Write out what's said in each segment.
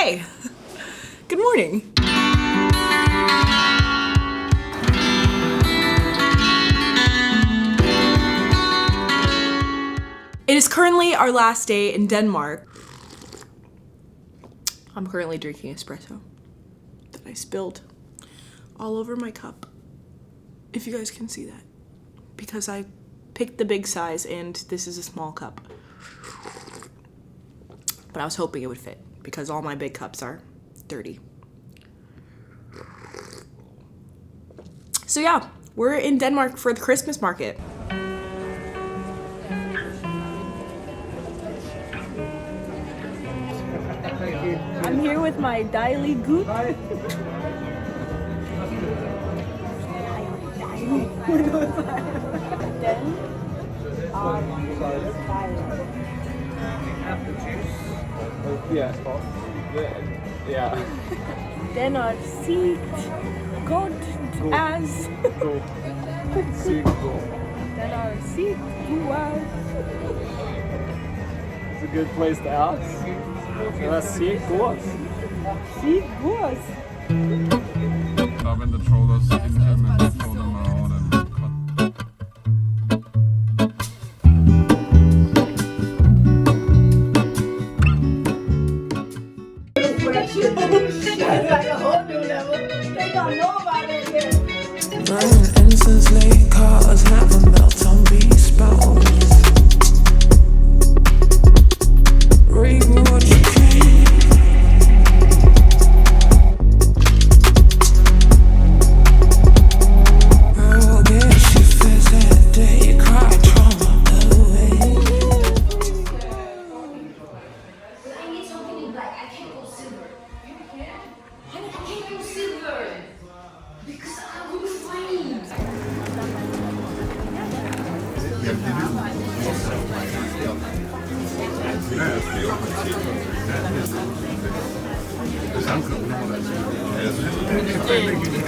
Okay, good morning. It is currently our last day in Denmark. I'm currently drinking espresso that I spilled all over my cup, if you guys can see that, because I picked the big size and this is a small cup. But I was hoping it would fit because all my big cups are dirty. So yeah, we're in Denmark for the Christmas market. I'm here with my daily goop. Den er sygt godt as. Den er sygt god as. It's a good place to ask. That's sygt godt. Sygt godt. When the trollers in him and throw them around and cut. Running endlessly, cars never melt on bespoke. Read what you can. Oh, guess you feel that day you cry trauma away. I need something in black. I can't go silver. You can't? Honey, I can't go silver. Because I will find.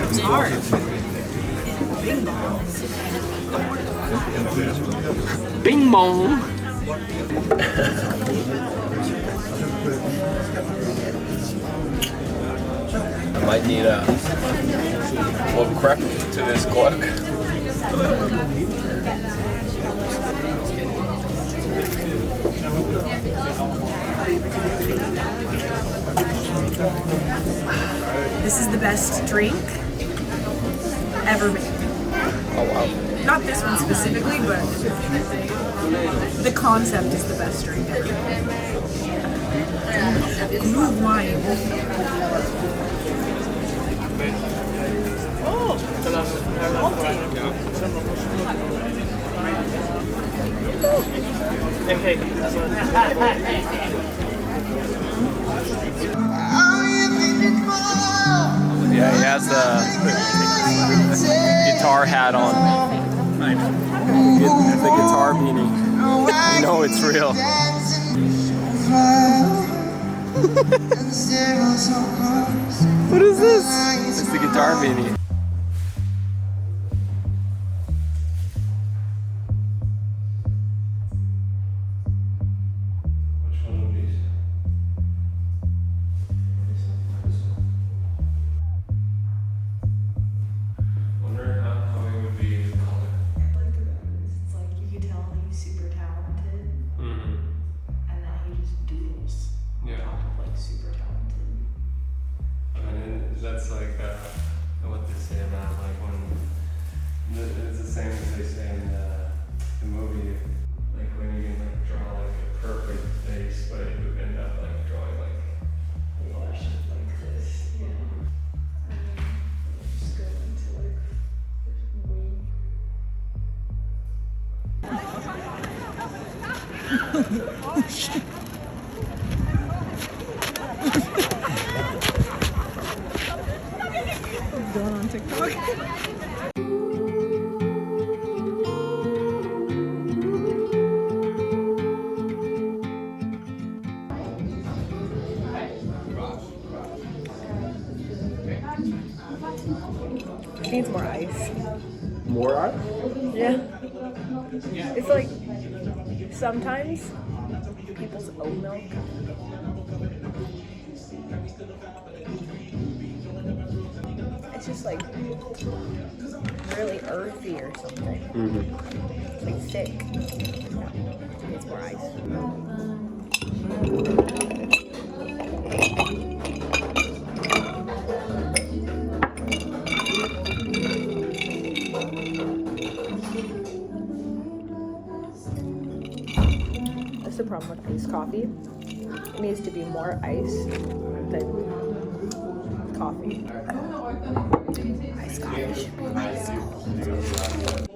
It's hard. Bing bong. I might need a little crack to this cork. This is the best drink ever made. Oh wow. Not this one specifically, but the concept is the best drink ever. Gluhwein. Yeah, he has the guitar hat on. The guitar beanie. You know it's real. What is this? It's the guitar beanie. That's like what they say about like when it's the same as they say in the movie, like when you can like draw like a perfect face, but you end up like drawing like a lot of shit like this. Yeah. Just go into like Oh shit. Going on TikTok. Needs more ice. More art? Yeah. It's like sometimes people's oat milk It's just like really earthy or something. It's like thick. It's more ice. That's the problem with iced coffee. It needs to be more ice than coffee. Iced coffee should be ice cold.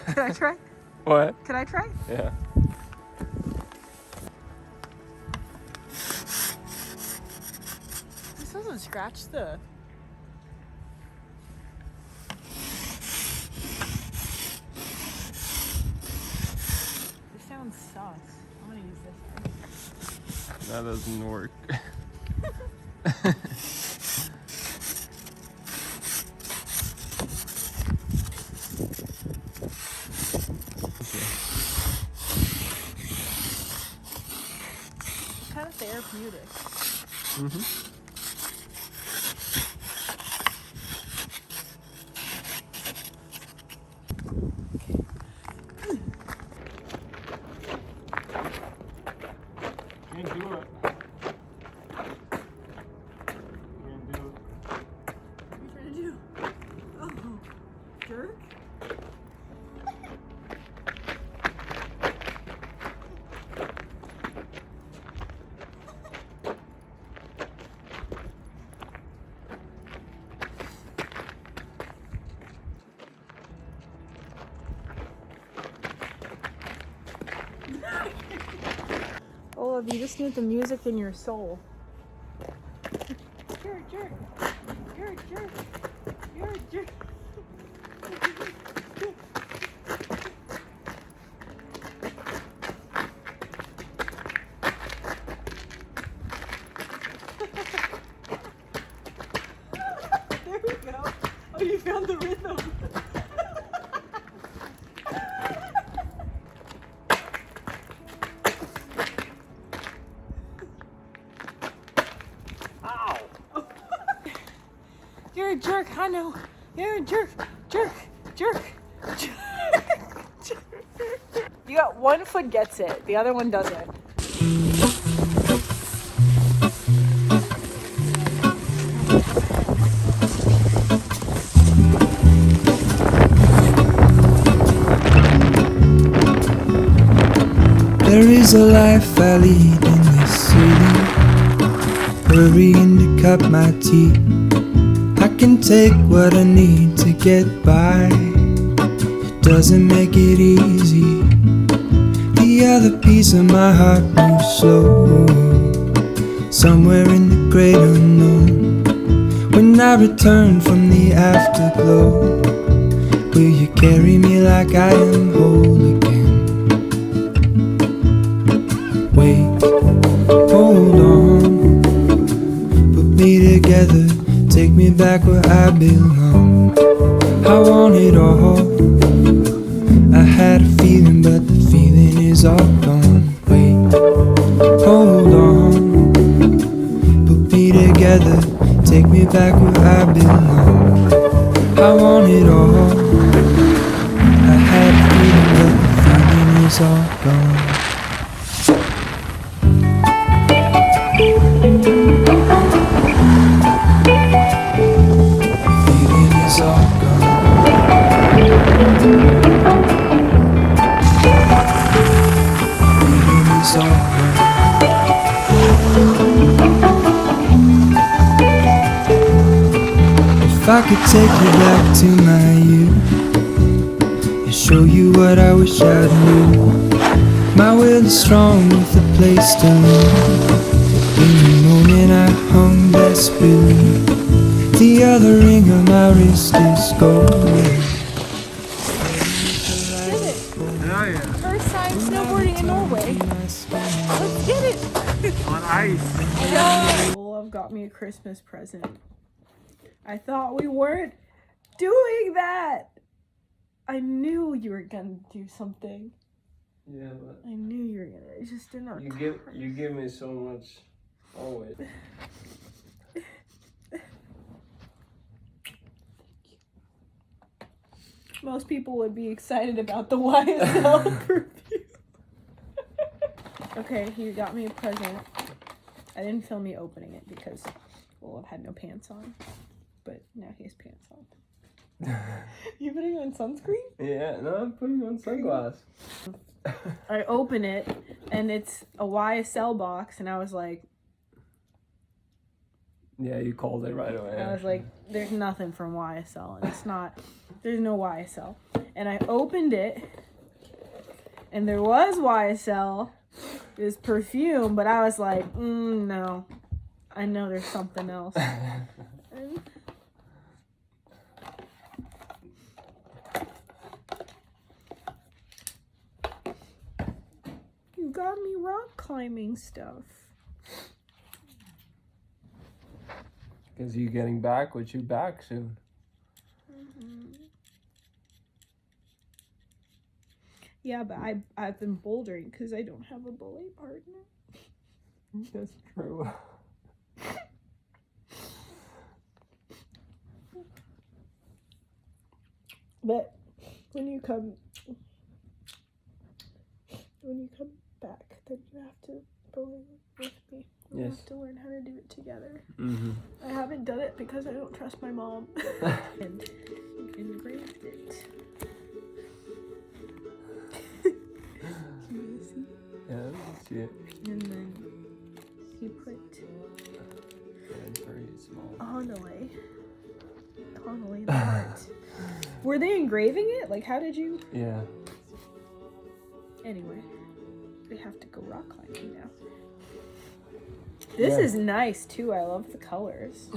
Can I try? What? Can I try? Yeah. This doesn't scratch the... This sounds sus. I'm gonna use this one. That doesn't work. Kind of therapeutic. Can't do it. Can't do it. What are you trying to do? Oh, jerk. Olav, you just need the music in your soul. You're a jerk. You're a jerk. You're a jerk. There we go. Oh, you found the rhythm. You're a jerk, I know. You're a jerk, jerk, jerk, jerk, jerk. You got one foot gets it, the other one doesn't. There is a life I lead in this city, hurrying to cut my teeth. I can take what I need to get by. It doesn't make it easy. The other piece of my heart moves slow, somewhere in the great unknown. When I return from the afterglow, will you carry me like I am whole again? Wait, hold on, put me together, take me back where I belong. I want it all. I had a feeling, but the feeling is all gone. Wait, hold on, put me together, take me back where I belong. I want it all. I had a feeling, but the feeling is all gone. If I could take you back to my youth, show you what I wish I knew. My will is strong with a place to live. In the moment I hung best blue. The other ring on my wrist is gold. Ja, ja. First time snowboarding in Norway. Let's get it. On ice. Yeah. Olav got me a Christmas present. I thought we weren't doing that. I knew you were gonna do something. Yeah, but I knew you were gonna. It just didn't. you give me so much always. Most people would be excited about the YSL perfume. Okay, he got me a present. I didn't film me opening it because Olav had no pants on. But now he has pants on. You putting on sunscreen? Yeah, no, I'm putting on sunglasses. I open it and it's a YSL box and I was like, Yeah, you called it right away. I was like, there's nothing from YSL and it's not, there's no YSL. And I opened it and there was YSL, it was perfume, but I was like, no, I know there's something else. And you got me rock climbing stuff. Because you getting back with you back soon. Yeah, but I've been bouldering because I don't have a belay partner. That's true. But when you come back, then you have to belay with me. We Yes. have to learn how to do it together. Mm-hmm. I haven't done it because I don't trust my mom. And engraved it. You see? Yeah, that's it. And then you put Yeah, it's very small. Connolly the heart. Were they engraving it? Like, how did you? Yeah. Anyway, we have to go rock climbing now. This Yeah. is nice too. I love the colors.